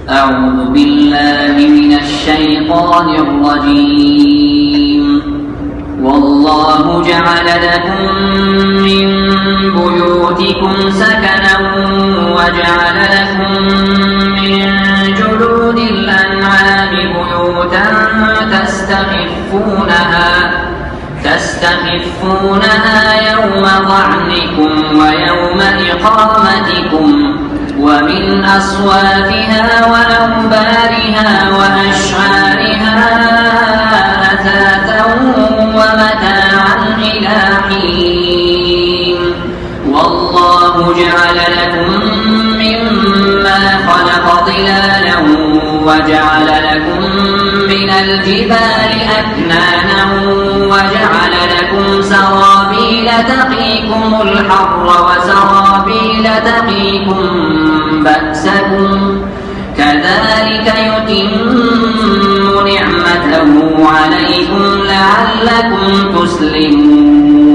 أعوذ بالله من الشيطان الرجيم. والله جعل لكم من بيوتكم سكنا وجعل لكم من جلود الأنعام بيوتا تستخفونها يوم ظعنكم ويوم إقامتكم ومن أصوافها وأوبارها وأشعارها أثاثا ومتاعا إلى حين. والله جعل لكم مما خلق ظلالا وجعل لكم من الجبال أكنانا وجعل لكم سرابيل تقيكم الحر وسرابيل تقيكم بأسكم كذلك يتم نعمته عليكم لعلكم تسلمون.